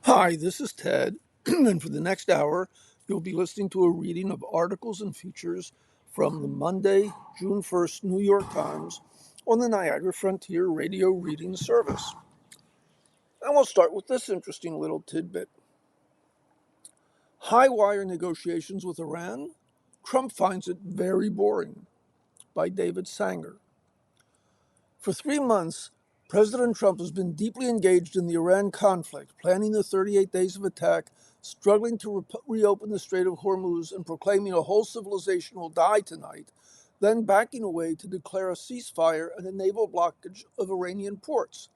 Hi, this is Ted, and for the next hour, you'll be listening to a reading of articles and features from the Monday, June 1st New York Times on the Niagara Frontier Radio Reading Service. And we'll start with this interesting little tidbit. High wire negotiations with Iran? Trump finds it very boring, by David Sanger. For 3 months, President Trump has been deeply engaged in the Iran conflict, planning the 38 days of attack, struggling to reopen the Strait of Hormuz, and proclaiming a whole civilization will die tonight, then backing away to declare a ceasefire and a naval blockage of Iranian ports.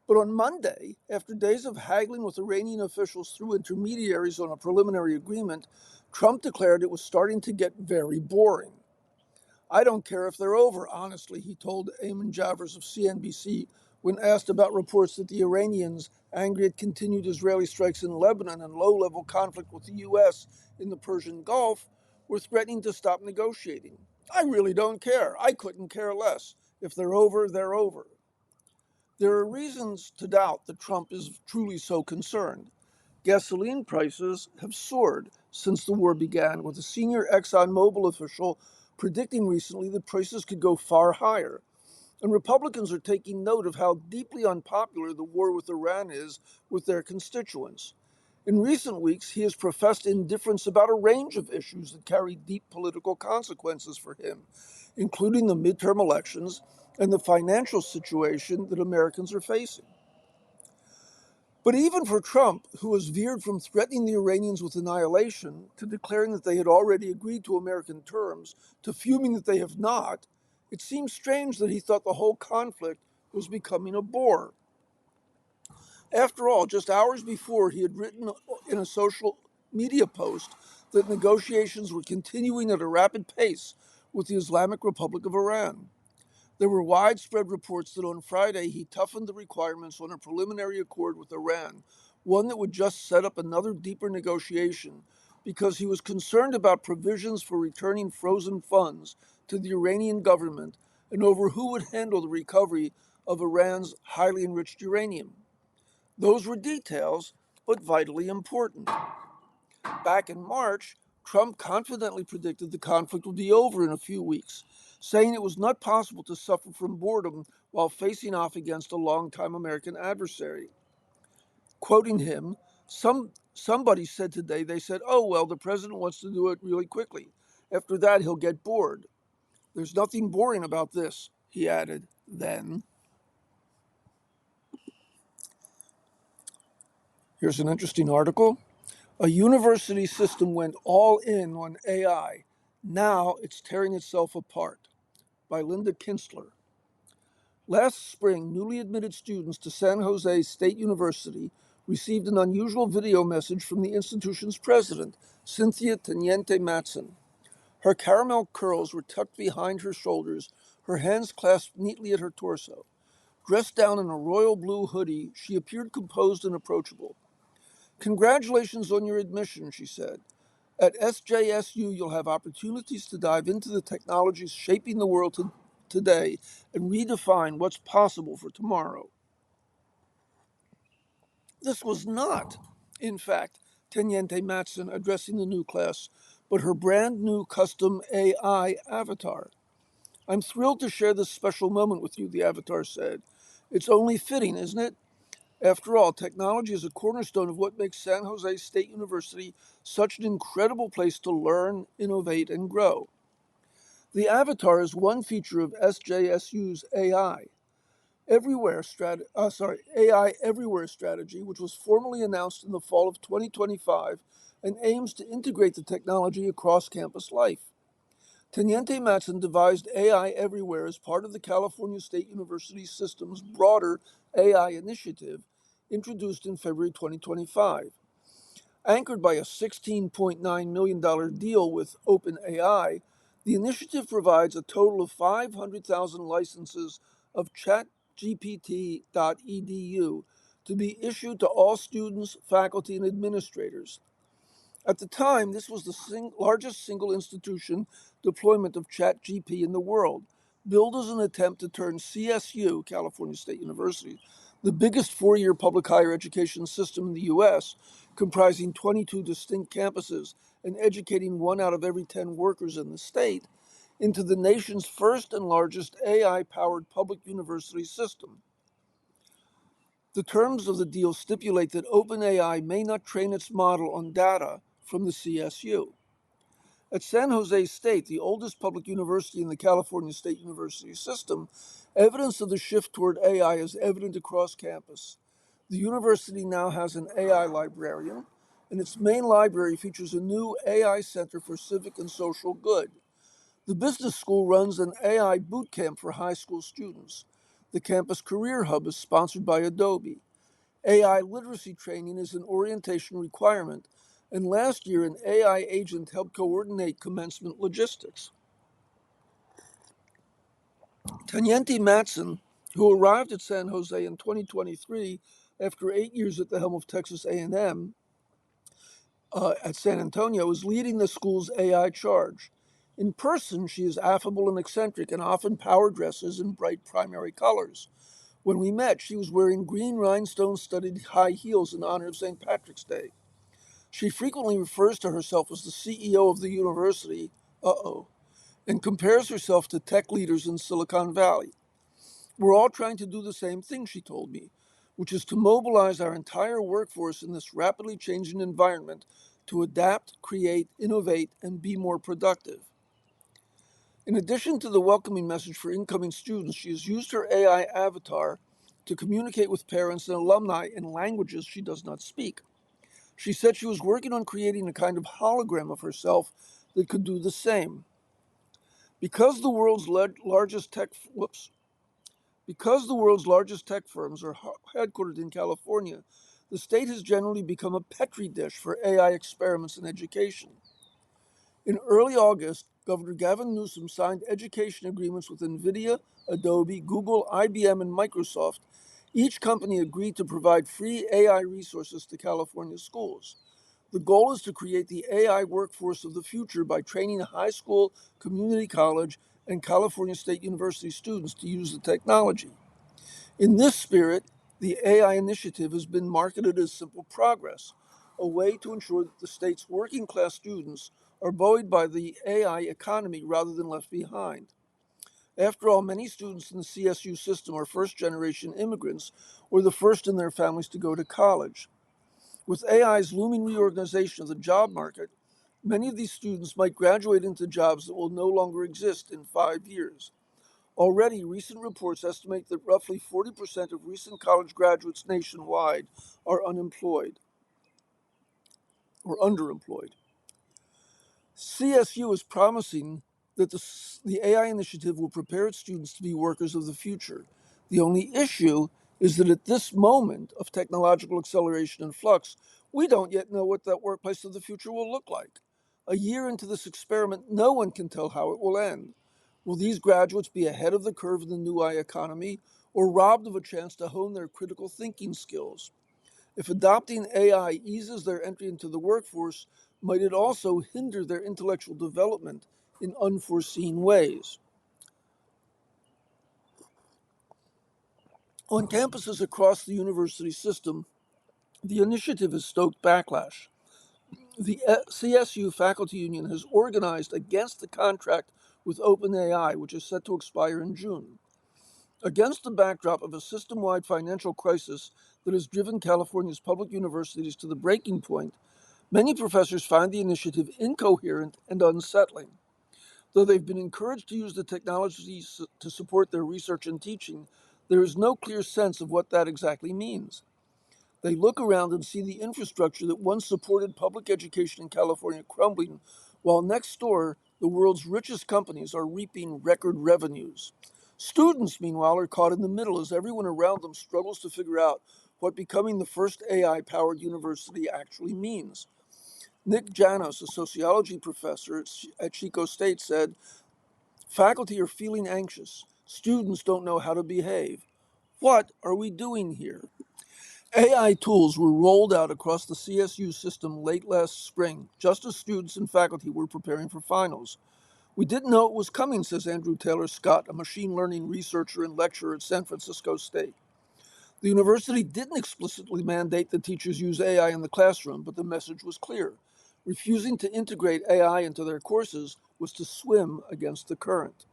But on Monday, after days of haggling with Iranian officials through intermediaries on a preliminary agreement, Trump declared it was starting to get very boring. I don't care if they're over, honestly, he told Eamon Javers of CNBC when asked about reports that the Iranians, angry at continued Israeli strikes in Lebanon and low-level conflict with the U.S. in the Persian Gulf, were threatening to stop negotiating. I really don't care. I couldn't care less. If they're over, they're over. There are reasons to doubt that Trump is truly so concerned. Gasoline prices have soared since the war began, with a senior ExxonMobil official predicting recently that prices could go far higher. And Republicans are taking note of how deeply unpopular the war with Iran is with their constituents. In recent weeks, he has professed indifference about a range of issues that carry deep political consequences for him, including the midterm elections and the financial situation that Americans are facing. But even for Trump, who has veered from threatening the Iranians with annihilation to declaring that they had already agreed to American terms to fuming that they have not, it seems strange that he thought the whole conflict was becoming a bore. After all, just hours before, he had written in a social media post that negotiations were continuing at a rapid pace with the Islamic Republic of Iran. There were widespread reports that on Friday he toughened the requirements on a preliminary accord with Iran, one that would just set up another deeper negotiation, because he was concerned about provisions for returning frozen funds to the Iranian government and over who would handle the recovery of Iran's highly enriched uranium. Those were details, but vitally important. Back in March, Trump confidently predicted the conflict would be over in a few weeks, saying it was not possible to suffer from boredom while facing off against a longtime American adversary. Quoting him, somebody said today, they said, oh, well, the president wants to do it really quickly. After that, he'll get bored. There's nothing boring about this, he added then. Here's an interesting article. A university system went all in on AI. Now it's tearing itself apart, by Linda Kinstler. Last spring, newly admitted students to San Jose State University received an unusual video message from the institution's president, Cynthia Teniente Matson. Her caramel curls were tucked behind her shoulders, her hands clasped neatly at her torso. Dressed down in a royal blue hoodie, she appeared composed and approachable. Congratulations on your admission, she said. At SJSU, you'll have opportunities to dive into the technologies shaping the world today and redefine what's possible for tomorrow. This was not, in fact, Teniente Matson addressing the new class, but her brand new custom AI avatar. I'm thrilled to share this special moment with you, the avatar said. It's only fitting, isn't it? After all, technology is a cornerstone of what makes San Jose State University such an incredible place to learn, innovate, and grow. The avatar is one feature of SJSU's AI Everywhere strategy, which was formally announced in the fall of 2025 and aims to integrate the technology across campus life. Teniente Matson devised AI Everywhere as part of the California State University system's broader AI initiative, introduced in February 2025. Anchored by a $16.9 million deal with OpenAI, the initiative provides a total of 500,000 licenses of ChatGPT.edu to be issued to all students, faculty, and administrators. At the time, this was the largest single institution deployment of ChatGPT in the world, billed as an attempt to turn CSU, California State University, the biggest four-year public higher education system in the U.S., comprising 22 distinct campuses and educating 1 out of every 10 workers in the state, into the nation's first and largest AI-powered public university system. The terms of the deal stipulate that OpenAI may not train its model on data from the CSU. At San Jose State, the oldest public university in the California State University system, evidence of the shift toward AI is evident across campus. The university now has an AI librarian, and its main library features a new AI Center for Civic and Social Good. The business school runs an AI boot camp for high school students. The campus career hub is sponsored by Adobe. AI literacy training is an orientation requirement, and last year an AI agent helped coordinate commencement logistics. Tanyenti Matson, who arrived at San Jose in 2023 after 8 years at the helm of Texas A&M at San Antonio, is leading the school's AI charge. In person, she is affable and eccentric and often power dresses in bright primary colors. When we met, she was wearing green rhinestone-studded high heels in honor of St. Patrick's Day. She frequently refers to herself as the CEO of the university, and compares herself to tech leaders in Silicon Valley. We're all trying to do the same thing, she told me, which is to mobilize our entire workforce in this rapidly changing environment to adapt, create, innovate, and be more productive. In addition to the welcoming message for incoming students, she has used her AI avatar to communicate with parents and alumni in languages she does not speak. She said she was working on creating a kind of hologram of herself that could do the same. Because the world's largest tech firms are headquartered in California, the state has generally become a petri dish for AI experiments in education. In early August, Governor Gavin Newsom signed education agreements with NVIDIA, Adobe, Google, IBM, and Microsoft. Each company agreed to provide free AI resources to California schools. The goal is to create the AI workforce of the future by training high school, community college, and California State University students to use the technology. In this spirit, the AI initiative has been marketed as Simple Progress, a way to ensure that the state's working class students are buoyed by the AI economy rather than left behind. After all, many students in the CSU system are first generation immigrants or the first in their families to go to college. With AI's looming reorganization of the job market, many of these students might graduate into jobs that will no longer exist in 5 years. Already, recent reports estimate that roughly 40% of recent college graduates nationwide are unemployed or underemployed. CSU is promising that the AI initiative will prepare its students to be workers of the future. The only issue is that at this moment of technological acceleration and flux, we don't yet know what that workplace of the future will look like. A year into this experiment, no one can tell how it will end. Will these graduates be ahead of the curve in the new AI economy or robbed of a chance to hone their critical thinking skills? If adopting AI eases their entry into the workforce, might it also hinder their intellectual development in unforeseen ways? On campuses across the university system, the initiative has stoked backlash. The CSU Faculty Union has organized against the contract with OpenAI, which is set to expire in June. Against the backdrop of a system-wide financial crisis that has driven California's public universities to the breaking point, many professors find the initiative incoherent and unsettling. Though they've been encouraged to use the technologies to support their research and teaching, there is no clear sense of what that exactly means. They look around and see the infrastructure that once supported public education in California crumbling, while next door, the world's richest companies are reaping record revenues. Students, meanwhile, are caught in the middle as everyone around them struggles to figure out what becoming the first AI-powered university actually means. Nick Janos, a sociology professor at Chico State, said, "Faculty are feeling anxious. Students don't know how to behave. What are we doing here?" AI tools were rolled out across the CSU system late last spring, just as students and faculty were preparing for finals. "We didn't know it was coming," says Andrew Taylor Scott, a machine learning researcher and lecturer at San Francisco State. The university didn't explicitly mandate that teachers use AI in the classroom, but the message was clear. Refusing to integrate AI into their courses was to swim against the current.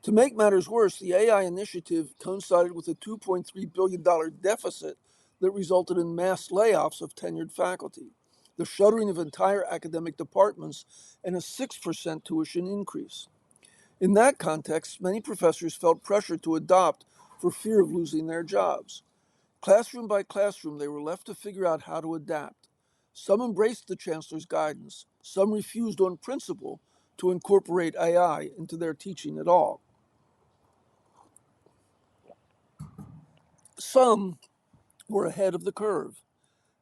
To make matters worse, the AI initiative coincided with a $2.3 billion deficit that resulted in mass layoffs of tenured faculty, the shuttering of entire academic departments, and a 6% tuition increase. In that context, many professors felt pressure to adopt for fear of losing their jobs. Classroom by classroom, they were left to figure out how to adapt. Some embraced the chancellor's guidance. Some refused on principle to incorporate AI into their teaching at all. Some were ahead of the curve.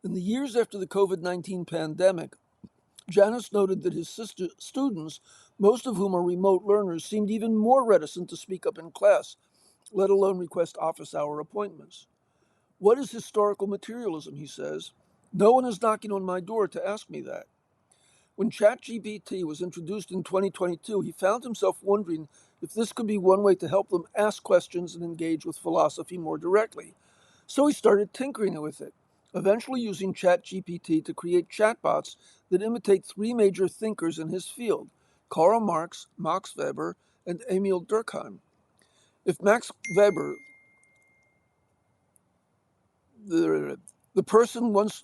In the years after the COVID-19 pandemic, Janus noted that his students, most of whom are remote learners, seemed even more reticent to speak up in class, let alone request office hour appointments. What is historical materialism, he says. No one is knocking on my door to ask me that. When ChatGPT was introduced in 2022, he found himself wondering if this could be one way to help them ask questions and engage with philosophy more directly. So he started tinkering with it, eventually using ChatGPT to create chatbots that imitate three major thinkers in his field: Karl Marx, Max Weber, and Emil Durkheim. If Max Weber, the person once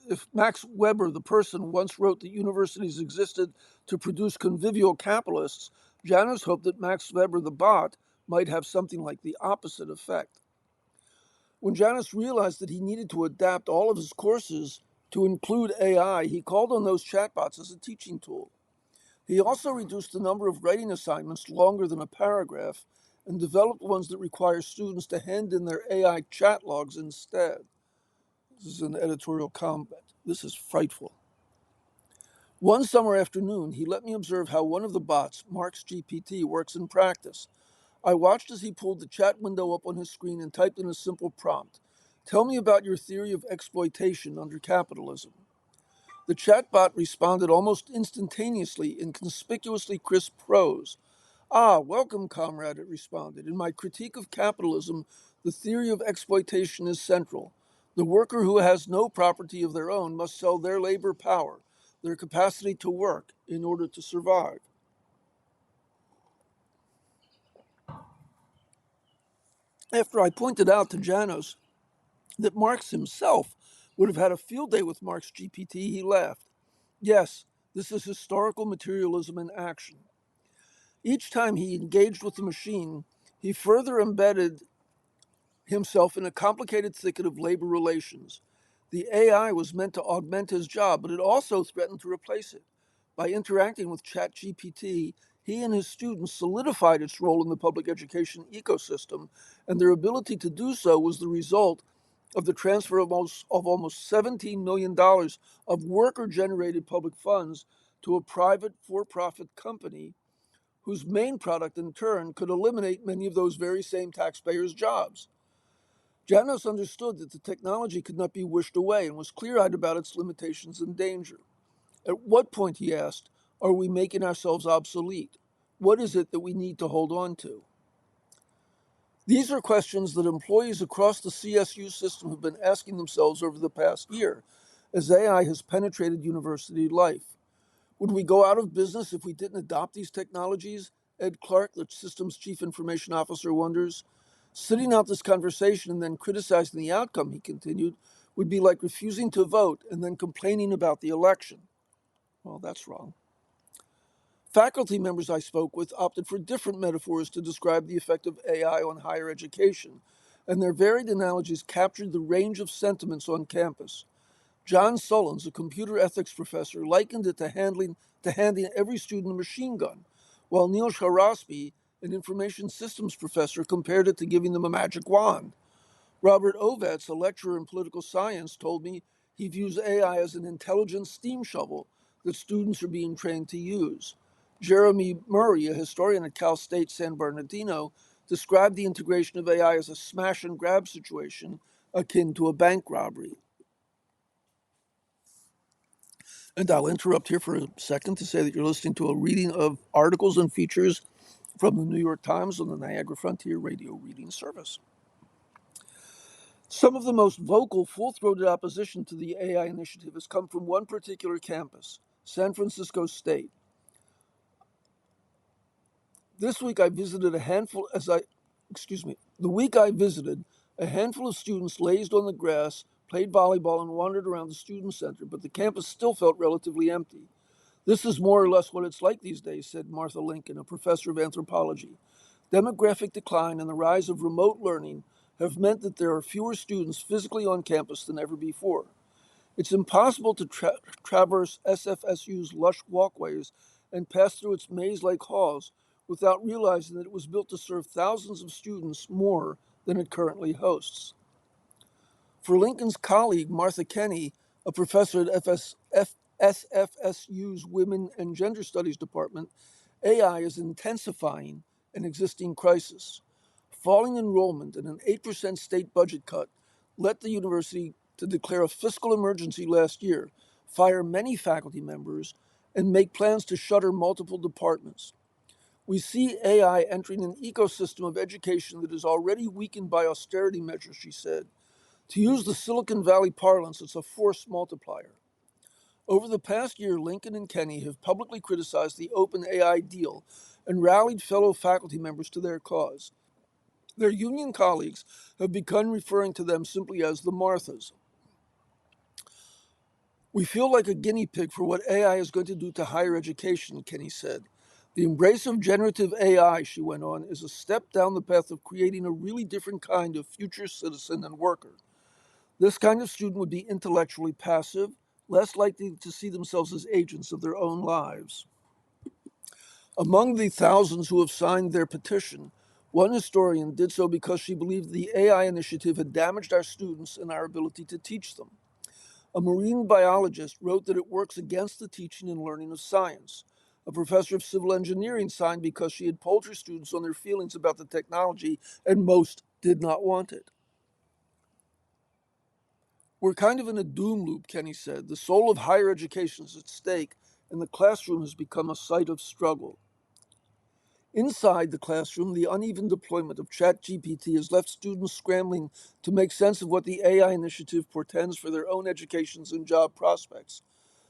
if Max Weber, the person, once wrote that universities existed to produce convivial capitalists, Janus hoped that Max Weber, the bot, might have something like the opposite effect. When Janus realized that he needed to adapt all of his courses to include AI, he called on those chatbots as a teaching tool. He also reduced the number of writing assignments longer than a paragraph and developed ones that require students to hand in their AI chat logs instead. This is an editorial comment. This is frightful. One summer afternoon, he let me observe how one of the bots, Mark's GPT, works in practice. I watched as he pulled the chat window up on his screen and typed in a simple prompt: "Tell me about your theory of exploitation under capitalism." The chatbot responded almost instantaneously in conspicuously crisp prose. "Ah, welcome, comrade," it responded. "In my critique of capitalism, the theory of exploitation is central. The worker who has no property of their own must sell their labor power, their capacity to work, in order to survive." After I pointed out to Janos that Marx himself would have had a field day with Marx GPT, he laughed. Yes, this is historical materialism in action. Each time he engaged with the machine, he further embedded himself in a complicated thicket of labor relations. The AI was meant to augment his job, but it also threatened to replace it. By interacting with ChatGPT, he and his students solidified its role in the public education ecosystem, and their ability to do so was the result of the transfer of almost $17 million of worker-generated public funds to a private for-profit company whose main product, in turn, could eliminate many of those very same taxpayers' jobs. Janos understood that the technology could not be wished away and was clear-eyed about its limitations and danger. At what point, he asked, are we making ourselves obsolete? What is it that we need to hold on to? These are questions that employees across the CSU system have been asking themselves over the past year as AI has penetrated university life. Would we go out of business if we didn't adopt these technologies? Ed Clark, the system's chief information officer, wonders. Sitting out this conversation and then criticizing the outcome, he continued, would be like refusing to vote and then complaining about the election. Well, that's wrong. Faculty members I spoke with opted for different metaphors to describe the effect of AI on higher education, and their varied analogies captured the range of sentiments on campus. John Sullins, a computer ethics professor, likened it to handing every student a machine gun, while Neil Sharaspi, an information systems professor, compared it to giving them a magic wand. Robert Ovitz, a lecturer in political science, told me he views AI as an intelligent steam shovel that students are being trained to use. Jeremy Murray, a historian at Cal State San Bernardino, described the integration of AI as a smash and grab situation akin to a bank robbery. And I'll interrupt here for a second to say that you're listening to a reading of articles and features from the New York Times on the Niagara Frontier Radio Reading Service. Some of the most vocal, full-throated opposition to the AI initiative has come from one particular campus, San Francisco State. This week I visited a handful, as I, excuse me, the week I visited, a handful of students lazed on the grass, played volleyball, and wandered around the student center, but the campus still felt relatively empty. This is more or less what it's like these days, said Martha Lincoln, a professor of anthropology. Demographic decline and the rise of remote learning have meant that there are fewer students physically on campus than ever before. It's impossible to traverse SFSU's lush walkways and pass through its maze-like halls without realizing that it was built to serve thousands of students more than it currently hosts. For Lincoln's colleague, Martha Kenney, a professor at SFSU's Women and Gender Studies Department, AI is intensifying an existing crisis. Falling enrollment and an 8% state budget cut led the university to declare a fiscal emergency last year, fire many faculty members, and make plans to shutter multiple departments. We see AI entering an ecosystem of education that is already weakened by austerity measures, she said. To use the Silicon Valley parlance, it's a force multiplier. Over the past year, Lincoln and Kenney have publicly criticized the OpenAI deal and rallied fellow faculty members to their cause. Their union colleagues have begun referring to them simply as the Marthas. We feel like a guinea pig for what AI is going to do to higher education, Kenney said. The embrace of generative AI, she went on, is a step down the path of creating a really different kind of future citizen and worker. This kind of student would be intellectually passive, less likely to see themselves as agents of their own lives. Among the thousands who have signed their petition, one historian did so because she believed the AI initiative had damaged our students and our ability to teach them. A marine biologist wrote that it works against the teaching and learning of science. A professor of civil engineering signed because she had polled her students on their feelings about the technology, and most did not want it. We're kind of in a doom loop, Kenney said. The soul of higher education is at stake, and the classroom has become a site of struggle. Inside the classroom, the uneven deployment of ChatGPT has left students scrambling to make sense of what the AI initiative portends for their own educations and job prospects.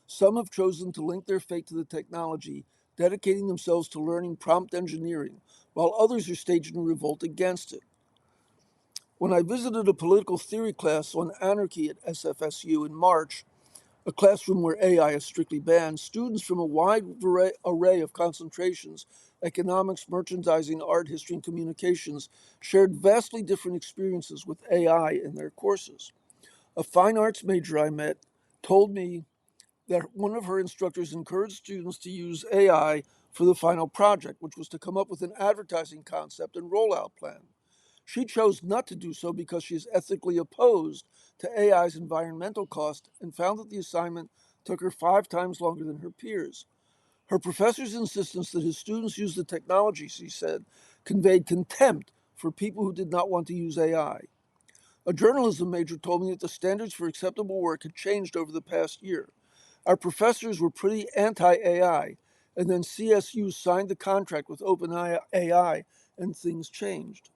Some have chosen to link their fate to the technology, dedicating themselves to learning prompt engineering, while others are staging a revolt against it. When I visited a political theory class on anarchy at SFSU in March, a classroom where AI is strictly banned, students from a wide array of concentrations, economics, merchandising, art, history, and communications, shared vastly different experiences with AI in their courses. A fine arts major I met told me that one of her instructors encouraged students to use AI for the final project, which was to come up with an advertising concept and rollout plan. She chose not to do so because she is ethically opposed to AI's environmental cost and found that the assignment took her 5 times longer than her peers. Her professor's insistence that his students use the technology, she said, conveyed contempt for people who did not want to use AI. A journalism major told me that the standards for acceptable work had changed over the past year. Our professors were pretty anti-AI, and then CSU signed the contract with OpenAI, and things changed.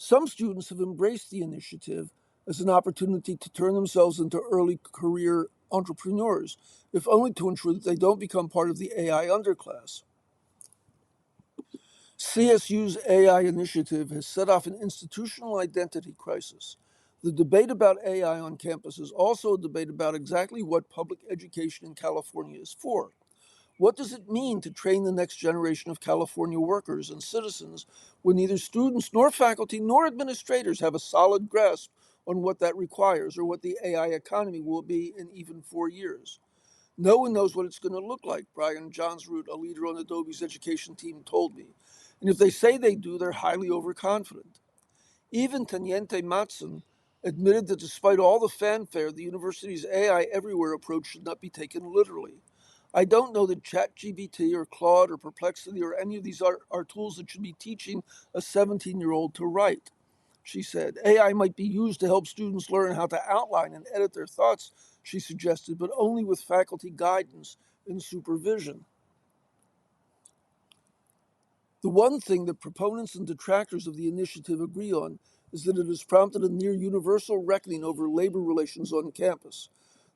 Some students have embraced the initiative as an opportunity to turn themselves into early career entrepreneurs, if only to ensure that they don't become part of the AI underclass. CSU's AI initiative has set off an institutional identity crisis. The debate about AI on campus is also a debate about exactly what public education in California is for. What does it mean to train the next generation of California workers and citizens when neither students nor faculty nor administrators have a solid grasp on what that requires or what the AI economy will be in even 4 years? No one knows what it's going to look like, Brian Johnsroot, a leader on Adobe's education team, told me. And if they say they do, they're highly overconfident. Even Teniente Matson admitted that despite all the fanfare, the university's AI everywhere approach should not be taken literally. I don't know that ChatGPT or Claude or Perplexity or any of these are tools that should be teaching a 17-year-old to write, she said. AI might be used to help students learn how to outline and edit their thoughts, she suggested, but only with faculty guidance and supervision. The one thing that proponents and detractors of the initiative agree on is that it has prompted a near universal reckoning over labor relations on campus.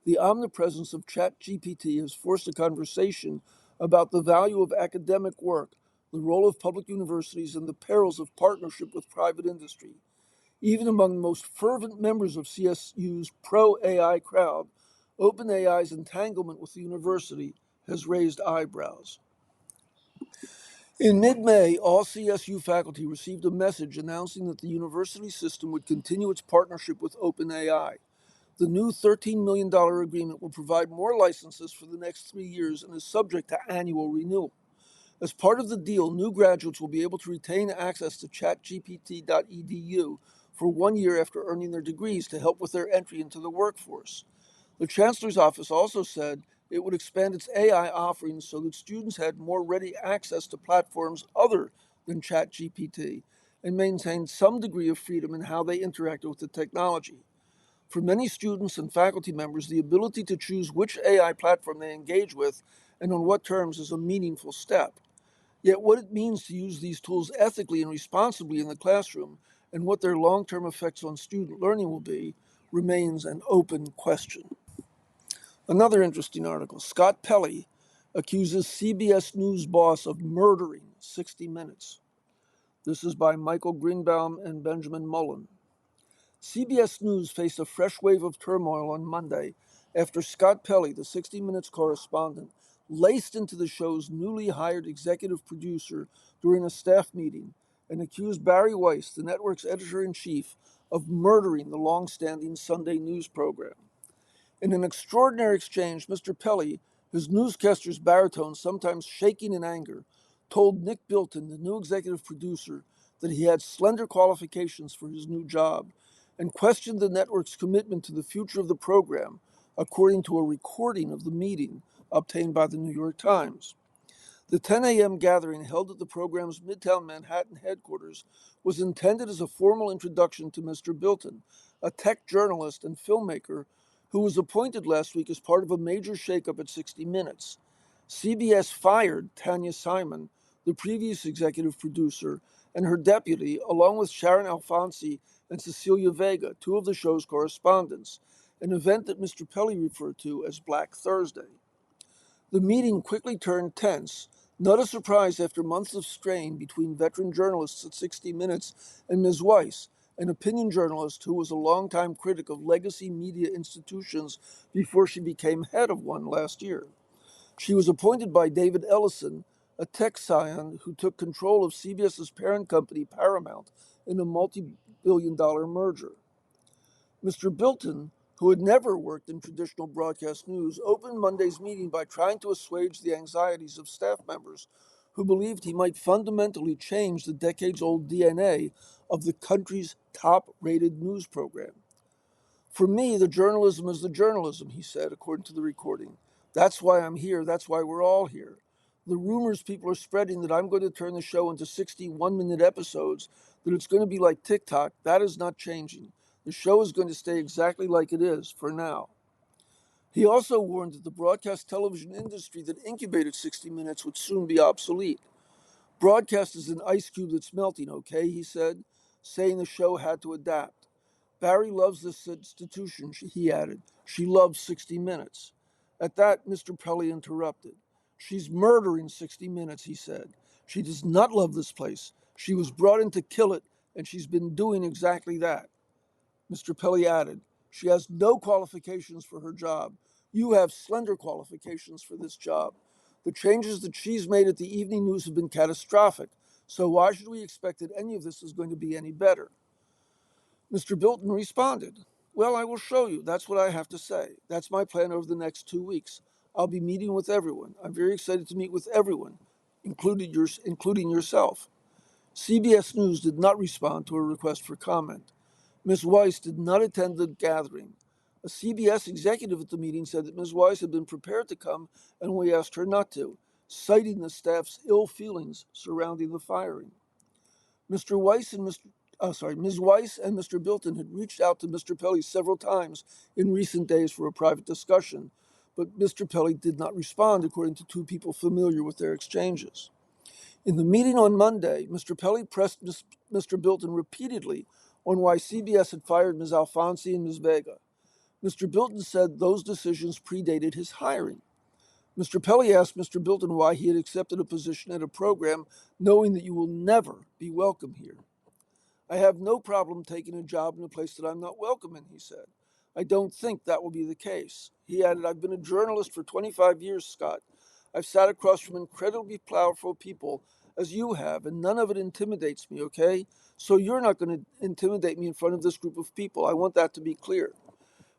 The omnipresence of ChatGPT has forced a conversation about the value of academic work, the role of public universities, and the perils of partnership with private industry. Even among the most fervent members of CSU's pro AI crowd, OpenAI's entanglement with the university has raised eyebrows. In mid May, all CSU faculty received a message announcing that the university system would continue its partnership with OpenAI. The new $13 million agreement will provide more licenses for the next 3 years and is subject to annual renewal. As part of the deal, new graduates will be able to retain access to chatgpt.edu for 1 year after earning their degrees to help with their entry into the workforce. The Chancellor's office also said it would expand its AI offerings so that students had more ready access to platforms other than ChatGPT and maintained some degree of freedom in how they interacted with the technology. For many students and faculty members, the ability to choose which AI platform they engage with and on what terms is a meaningful step. Yet, what it means to use these tools ethically and responsibly in the classroom and what their long term effects on student learning will be remains an open question. Another interesting article: Scott Pelley accuses CBS News boss of murdering 60 Minutes. This is by Michael Greenbaum and Benjamin Mullen. CBS News faced a fresh wave of turmoil on Monday after Scott Pelley, the 60 Minutes correspondent, laced into the show's newly hired executive producer during a staff meeting and accused Barry Weiss, the network's editor-in-chief, of murdering the long-standing Sunday news program. In an extraordinary exchange, Mr. Pelley, his newscaster's baritone sometimes shaking in anger, told Nick Bilton, the new executive producer, that he had slender qualifications for his new job and questioned the network's commitment to the future of the program, according to a recording of the meeting obtained by the New York Times. The 10 a.m. gathering held at the program's Midtown Manhattan headquarters was intended as a formal introduction to Mr. Bilton, a tech journalist and filmmaker who was appointed last week as part of a major shakeup at 60 Minutes. CBS fired Tanya Simon, the previous executive producer, and her deputy, along with Sharon Alfonsi and Cecilia Vega, two of the show's correspondents, an event that Mr. Pelley referred to as Black Thursday. The meeting quickly turned tense, not a surprise after months of strain between veteran journalists at 60 Minutes and Ms. Weiss, an opinion journalist who was a longtime critic of legacy media institutions before she became head of one last year. She was appointed by David Ellison, a tech scion who took control of CBS's parent company, Paramount, in a multi-billion-dollar merger. Mr. Bilton, who had never worked in traditional broadcast news, opened Monday's meeting by trying to assuage the anxieties of staff members who believed he might fundamentally change the decades-old DNA of the country's top-rated news program. For me, the journalism is the journalism, he said, according to the recording. That's why I'm here. That's why we're all here. The rumors people are spreading that I'm going to turn the show into 60 one-minute episodes, that it's going to be like TikTok, that is not changing. The show is going to stay exactly like it is for now. He also warned that the broadcast television industry that incubated 60 Minutes would soon be obsolete. Broadcast is an ice cube that's melting, okay, he said, saying the show had to adapt. Barry loves this institution, he added. She loves 60 Minutes. At that, Mr. Pelley interrupted. She's murdering 60 Minutes, he said. She does not love this place. She was brought in to kill it, and she's been doing exactly that. Mr. Pelley added, she has no qualifications for her job. You have slender qualifications for this job. The changes that she's made at the evening news have been catastrophic, so why should we expect that any of this is going to be any better? Mr. Bilton responded, well, I will show you. That's what I have to say. That's my plan over the next 2 weeks. I'll be meeting with everyone. I'm very excited to meet with everyone, including yourself. CBS News did not respond to a request for comment. Ms. Weiss did not attend the gathering. A CBS executive at the meeting said that Ms. Weiss had been prepared to come and we asked her not to, citing the staff's ill feelings surrounding the firing. Ms. Weiss and Mr. Bilton had reached out to Mr. Pelley several times in recent days for a private discussion, but Mr. Pelley did not respond, according to two people familiar with their exchanges. In the meeting on Monday, Mr. Pelley pressed Mr. Bilton repeatedly on why CBS had fired Ms. Alfonsi and Ms. Vega. Mr. Bilton said those decisions predated his hiring. Mr. Pelley asked Mr. Bilton why he had accepted a position at a program knowing that you will never be welcome here. I have no problem taking a job in a place that I'm not welcome in, he said. I don't think that will be the case. He added, I've been a journalist for 25 years, Scott. I've sat across from incredibly powerful people as you have, and none of it intimidates me, okay? So you're not going to intimidate me in front of this group of people. I want that to be clear.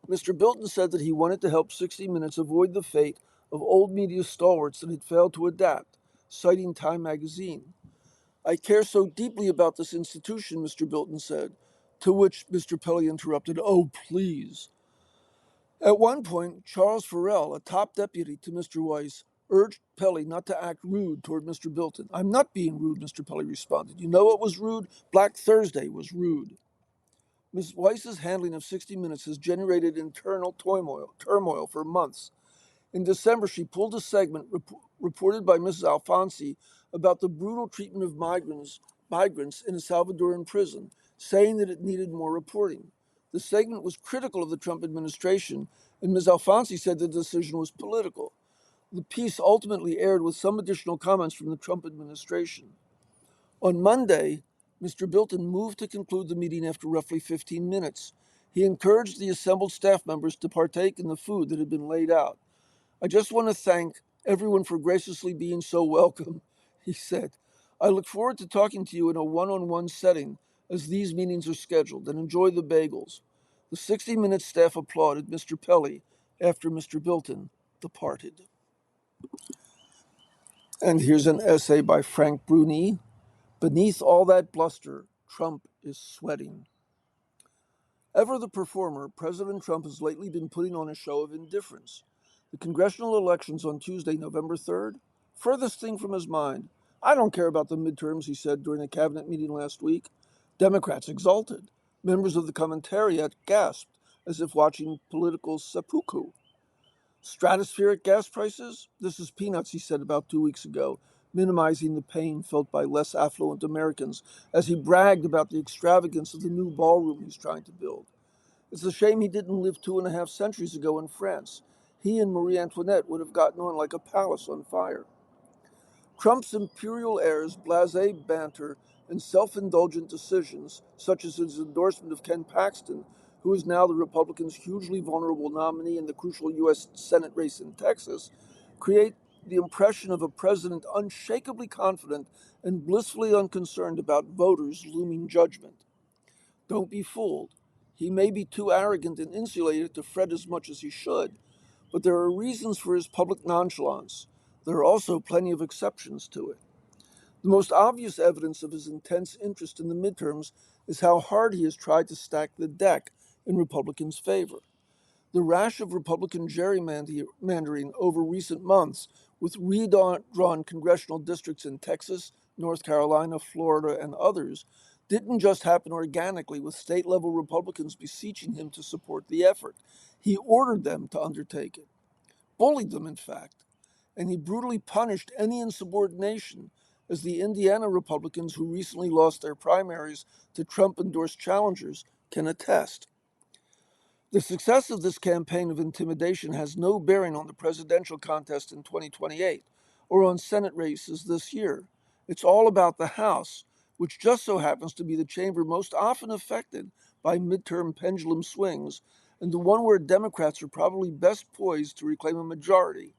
Mr. Bilton said that he wanted to help 60 Minutes avoid the fate of old media stalwarts that had failed to adapt, citing Time magazine. I care so deeply about this institution, Mr. Bilton said, to which Mr. Pelley interrupted, oh, please. At one point, Charles Farrell, a top deputy to Mr. Weiss, urged Pelley not to act rude toward Mr. Bilton. I'm not being rude, Mr. Pelley responded. You know what was rude? Black Thursday was rude. Ms. Weiss's handling of 60 Minutes has generated internal turmoil for months. In December, she pulled a segment reported by Mrs. Alfonsi about the brutal treatment of migrants in a Salvadoran prison, saying that it needed more reporting. The segment was critical of the Trump administration, and Ms. Alfonsi said the decision was political. The piece ultimately aired with some additional comments from the Trump administration. On Monday, Mr. Bilton moved to conclude the meeting after roughly 15 minutes. He encouraged the assembled staff members to partake in the food that had been laid out. I just want to thank everyone for graciously being so welcome, he said. I look forward to talking to you in a one-on-one setting as these meetings are scheduled, and enjoy the bagels. The 60 Minutes staff applauded Mr. Pelley after Mr. Bilton departed. And here's an essay by Frank Bruni. Beneath all that bluster, Trump is sweating. Ever the performer, President Trump has lately been putting on a show of indifference. The congressional elections on Tuesday, November 3rd? Furthest thing from his mind. I don't care about the midterms, he said during a cabinet meeting last week. Democrats exulted. Members of the commentariat gasped as if watching political seppuku. Stratospheric gas prices? This is peanuts, he said about 2 weeks ago, minimizing the pain felt by less affluent Americans as he bragged about the extravagance of the new ballroom he's trying to build. It's a shame he didn't live 2.5 centuries ago in France. He and Marie Antoinette would have gotten on like a palace on fire. Trump's imperial airs, blasé banter, and self-indulgent decisions, such as his endorsement of Ken Paxton, who is now the Republicans' hugely vulnerable nominee in the crucial U.S. Senate race in Texas, create the impression of a president unshakably confident and blissfully unconcerned about voters' looming judgment. Don't be fooled. He may be too arrogant and insulated to fret as much as he should, but there are reasons for his public nonchalance. There are also plenty of exceptions to it. The most obvious evidence of his intense interest in the midterms is how hard he has tried to stack the deck in Republicans' favor. The rash of Republican gerrymandering over recent months, with redrawn congressional districts in Texas, North Carolina, Florida, and others, didn't just happen organically with state level Republicans beseeching him to support the effort. He ordered them to undertake it, bullied them, in fact, and he brutally punished any insubordination, as the Indiana Republicans who recently lost their primaries to Trump endorsed challengers can attest. The success of this campaign of intimidation has no bearing on the presidential contest in 2028 or on Senate races this year. It's all about the House, which just so happens to be the chamber most often affected by midterm pendulum swings, and the one where Democrats are probably best poised to reclaim a majority.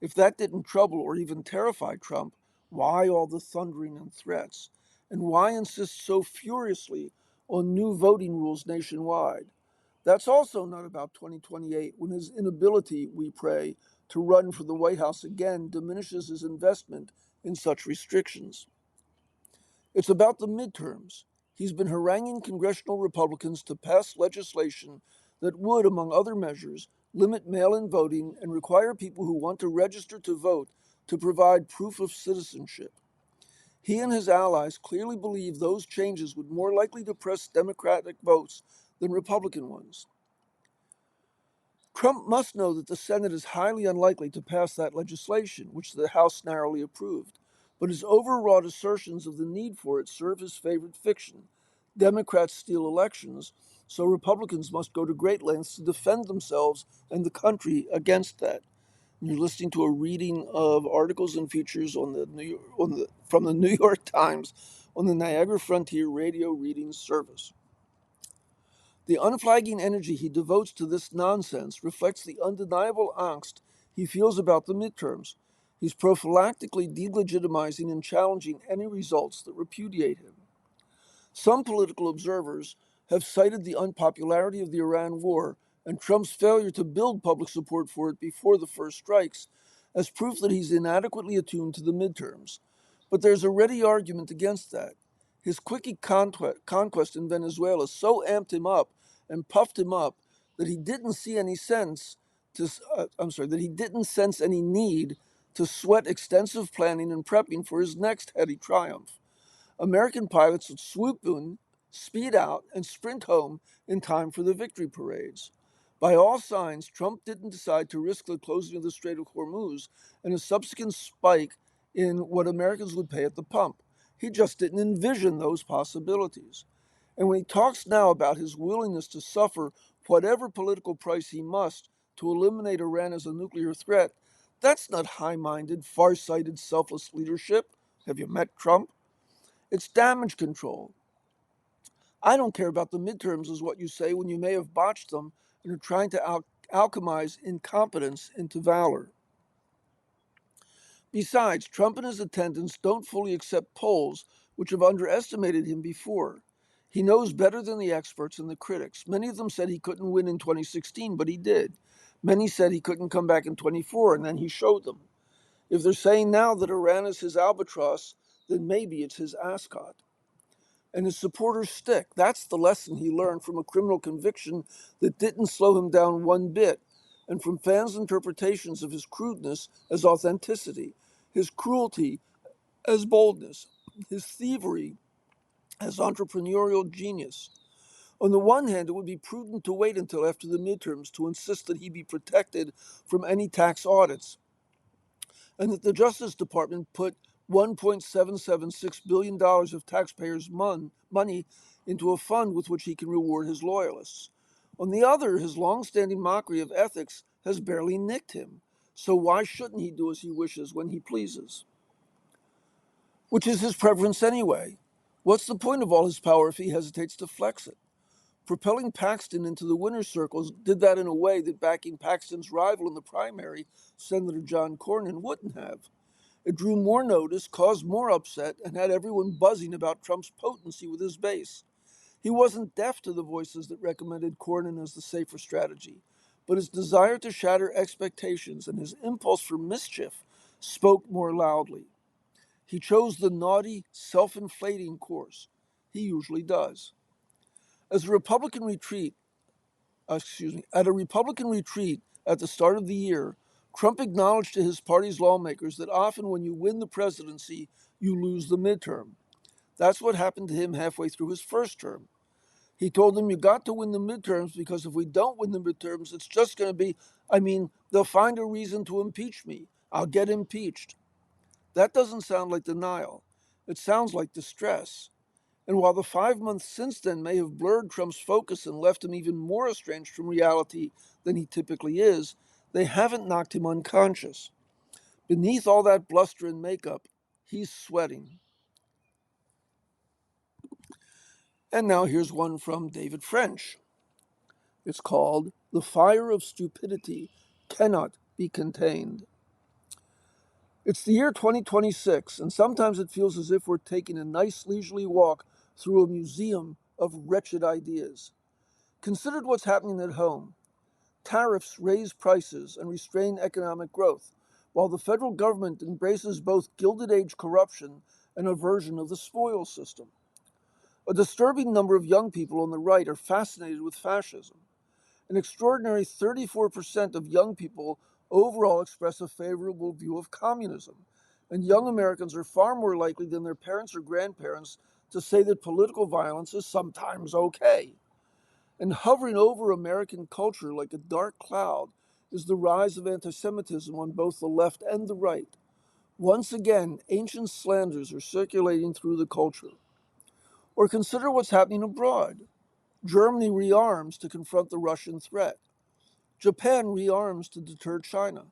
If that didn't trouble or even terrify Trump, why all the thundering and threats? And why insist so furiously on new voting rules nationwide? That's also not about 2028, when his inability, we pray, to run for the White House again diminishes his investment in such restrictions. It's about the midterms. He's been haranguing congressional Republicans to pass legislation that would, among other measures, limit mail in voting and require people who want to register to vote to provide proof of citizenship. He and his allies clearly believe those changes would more likely depress Democratic votes than Republican ones. Trump must know that the Senate is highly unlikely to pass that legislation, which the House narrowly approved, but his overwrought assertions of the need for it serve his favorite fiction, Democrats steal elections, so Republicans must go to great lengths to defend themselves and the country against that. You're listening to a reading of articles and features from the New York Times on the Niagara Frontier Radio Reading Service. The unflagging energy he devotes to this nonsense reflects the undeniable angst he feels about the midterms. He's prophylactically delegitimizing and challenging any results that repudiate him. Some political observers have cited the unpopularity of the Iran war and Trump's failure to build public support for it before the first strikes as proof that he's inadequately attuned to the midterms. But there's a ready argument against that. His quickie conquest in Venezuela so amped him up and puffed him up that he didn't see any sense to, that he didn't sense any need to sweat extensive planning and prepping for his next heady triumph. American pilots would swoop in, speed out, and sprint home in time for the victory parades. By all signs, Trump didn't decide to risk the closing of the Strait of Hormuz and a subsequent spike in what Americans would pay at the pump. He just didn't envision those possibilities. And when he talks now about his willingness to suffer whatever political price he must to eliminate Iran as a nuclear threat, that's not high minded, far sighted, selfless leadership. Have you met Trump? It's damage control. I don't care about the midterms, is what you say when you may have botched them and are trying to alchemize incompetence into valor. Besides, Trump and his attendants don't fully accept polls which have underestimated him before. He knows better than the experts and the critics. Many of them said he couldn't win in 2016, but he did. Many said he couldn't come back in 24, and then he showed them. If they're saying now that Iran is his albatross, then maybe it's his ascot. And his supporters stick. That's the lesson he learned from a criminal conviction that didn't slow him down one bit, and from fans' interpretations of his crudeness as authenticity, his cruelty as boldness, his thievery as entrepreneurial genius. On the one hand, it would be prudent to wait until after the midterms to insist that he be protected from any tax audits, and that the Justice Department put $1.776 billion of taxpayers' money into a fund with which he can reward his loyalists. On the other, his long-standing mockery of ethics has barely nicked him. So why shouldn't he do as he wishes when he pleases? Which is his preference anyway. What's the point of all his power if he hesitates to flex it? Propelling Paxton into the winner's circles did that in a way that backing Paxton's rival in the primary, Senator John Cornyn, wouldn't have. It drew more notice, caused more upset, and had everyone buzzing about Trump's potency with his base. He wasn't deaf to the voices that recommended Cornyn as the safer strategy, but his desire to shatter expectations and his impulse for mischief spoke more loudly. He chose the naughty, self-inflating course. He usually does. As a Republican retreat, At a Republican retreat at the start of the year, Trump acknowledged to his party's lawmakers that often when you win the presidency, you lose the midterm. That's what happened to him halfway through his first term. He told them, you got to win the midterms because if we don't win the midterms, it's just going to be, they'll find a reason to impeach me. I'll get impeached. That doesn't sound like denial. It sounds like distress. And while the 5 months since then may have blurred Trump's focus and left him even more estranged from reality than he typically is, they haven't knocked him unconscious. Beneath all that bluster and makeup, he's sweating. And now here's one from David French. It's called The Fire of Stupidity Cannot Be Contained. It's the year 2026, and sometimes it feels as if we're taking a nice leisurely walk through a museum of wretched ideas. Consider what's happening at home. Tariffs raise prices and restrain economic growth, while the federal government embraces both Gilded Age corruption and a version of the spoils system. A disturbing number of young people on the right are fascinated with fascism. An extraordinary 34% of young people overall express a favorable view of communism, and young Americans are far more likely than their parents or grandparents to say that political violence is sometimes okay. And hovering over American culture like a dark cloud is the rise of anti-Semitism on both the left and the right. Once again, ancient slanders are circulating through the culture. Or consider what's happening abroad. Germany rearms to confront the Russian threat. Japan rearms to deter China.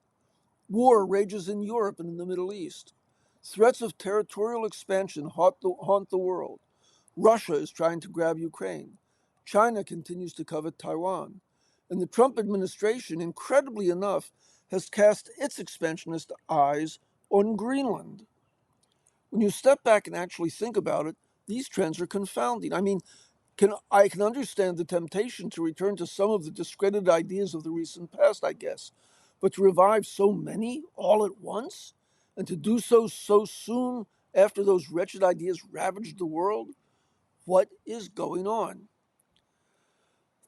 War rages in Europe and in the Middle East. Threats of territorial expansion haunt the world. Russia is trying to grab Ukraine. China continues to covet Taiwan. And the Trump administration, incredibly enough, has cast its expansionist eyes on Greenland. When you step back and actually think about it, these trends are confounding. I mean, I can understand the temptation to return to some of the discredited ideas of the recent past, I guess, but to revive so many all at once, and to do so soon after those wretched ideas ravaged the world, what is going on?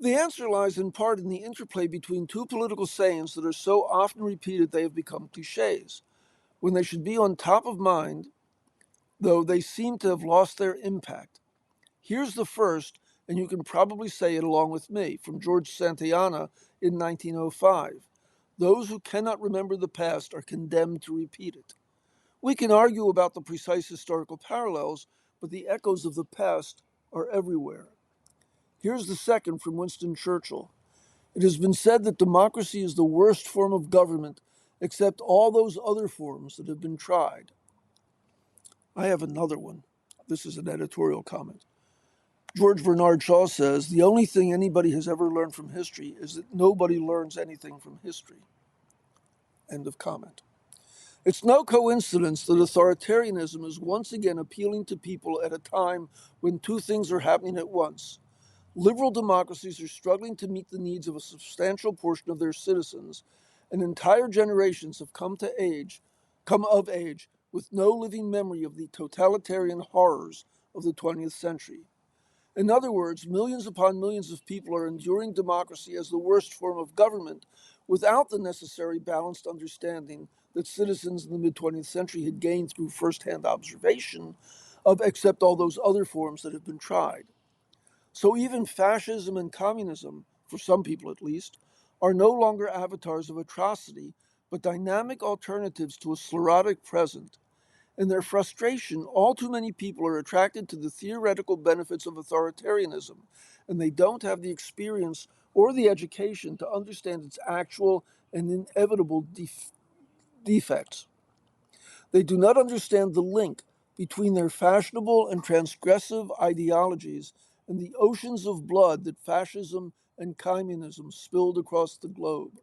The answer lies in part in the interplay between two political sayings that are so often repeated they have become cliches. When they should be on top of mind, though, they seem to have lost their impact. Here's the first, and you can probably say it along with me, from George Santayana in 1905. Those who cannot remember the past are condemned to repeat it. We can argue about the precise historical parallels, but the echoes of the past are everywhere. Here's the second from Winston Churchill. It has been said that democracy is the worst form of government, except all those other forms that have been tried. I have another one. This is an editorial comment. George Bernard Shaw says, the only thing anybody has ever learned from history is that nobody learns anything from history. End of comment. It's no coincidence that authoritarianism is once again appealing to people at a time when two things are happening at once. Liberal democracies are struggling to meet the needs of a substantial portion of their citizens, and entire generations have come of age with no living memory of the totalitarian horrors of the 20th century. In other words, millions upon millions of people are enduring democracy as the worst form of government without the necessary balanced understanding that citizens in the mid 20th century had gained through firsthand observation of except all those other forms that have been tried. So even fascism and communism, for some people at least, are no longer avatars of atrocity, but dynamic alternatives to a sclerotic present. In their frustration, all too many people are attracted to the theoretical benefits of authoritarianism, and they don't have the experience or the education to understand its actual and inevitable defects. They do not understand the link between their fashionable and transgressive ideologies and the oceans of blood that fascism and communism spilled across the globe.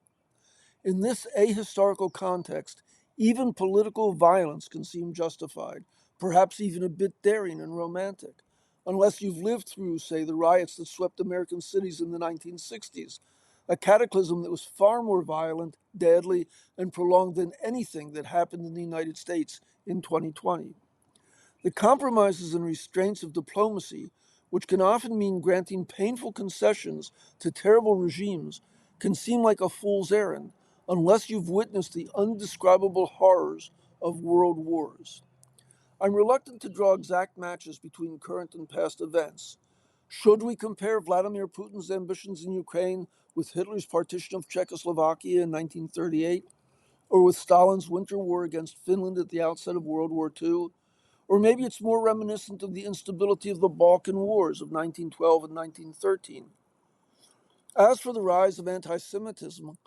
In this ahistorical context, even political violence can seem justified, perhaps even a bit daring and romantic, unless you've lived through, say, the riots that swept American cities in the 1960s, a cataclysm that was far more violent, deadly, and prolonged than anything that happened in the United States in 2020. The compromises and restraints of diplomacy, which can often mean granting painful concessions to terrible regimes, can seem like a fool's errand unless you've witnessed the undescribable horrors of world wars. I'm reluctant to draw exact matches between current and past events. Should we compare Vladimir Putin's ambitions in Ukraine with Hitler's partition of Czechoslovakia in 1938, or with Stalin's winter war against Finland at the outset of World War II? Or maybe it's more reminiscent of the instability of the Balkan Wars of 1912 and 1913. As for the rise of anti Semitism,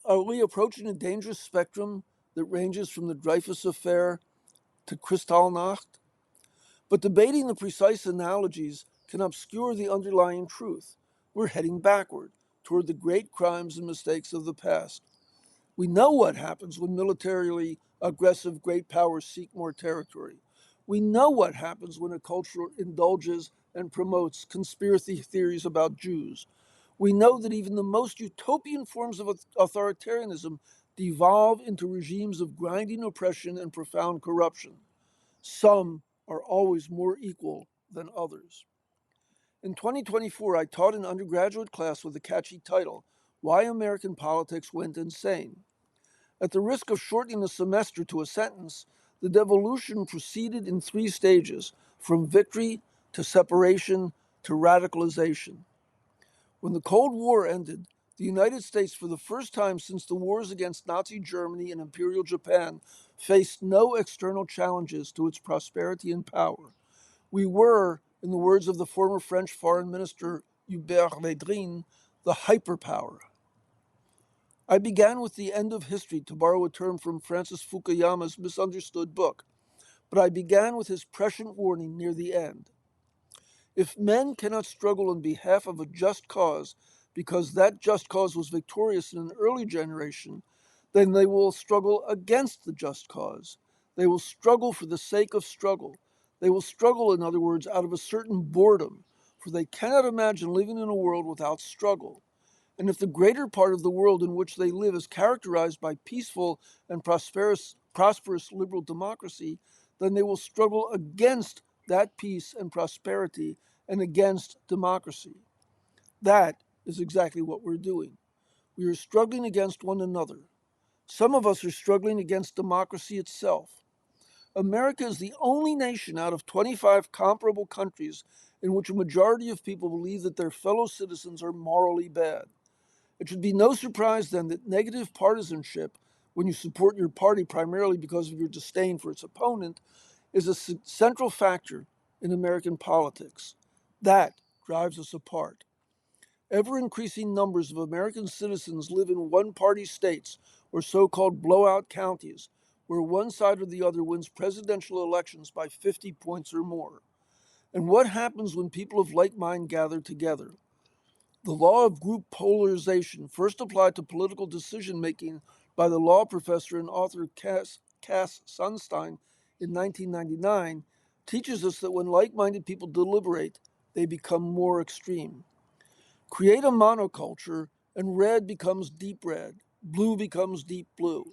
are we approaching a dangerous spectrum that ranges from the Dreyfus Affair to Kristallnacht? But debating the precise analogies can obscure the underlying truth. We're heading backward toward the great crimes and mistakes of the past. We know what happens when militarily aggressive great powers seek more territory. We know what happens when a culture indulges and promotes conspiracy theories about Jews. We know that even the most utopian forms of authoritarianism devolve into regimes of grinding oppression and profound corruption. Some are always more equal than others. In 2024, I taught an undergraduate class with a catchy title, Why American Politics Went Insane. At the risk of shortening the semester to a sentence, the devolution proceeded in three stages, from victory to separation to radicalization. When the Cold War ended, the United States, for the first time since the wars against Nazi Germany and Imperial Japan, faced no external challenges to its prosperity and power. We were, in the words of the former French Foreign Minister Hubert Védrine, the hyperpower. I began with the end of history, to borrow a term from Francis Fukuyama's misunderstood book, but I began with his prescient warning near the end. If men cannot struggle on behalf of a just cause because that just cause was victorious in an early generation, then they will struggle against the just cause. They will struggle for the sake of struggle. They will struggle, in other words, out of a certain boredom, for they cannot imagine living in a world without struggle. And if the greater part of the world in which they live is characterized by peaceful and prosperous liberal democracy, then they will struggle against that peace and prosperity and against democracy. That is exactly what we're doing. We are struggling against one another. Some of us are struggling against democracy itself. America is the only nation out of 25 comparable countries in which a majority of people believe that their fellow citizens are morally bad. It should be no surprise then that negative partisanship, when you support your party primarily because of your disdain for its opponent, is a central factor in American politics. That drives us apart. Ever increasing numbers of American citizens live in one party states or so called blowout counties, where one side or the other wins presidential elections by 50 points or more. And what happens when people of like mind gather together? The law of group polarization, first applied to political decision making by the law professor and author Cass Sunstein in 1999, teaches us that when like minded people deliberate, they become more extreme. Create a monoculture, and red becomes deep red, blue becomes deep blue.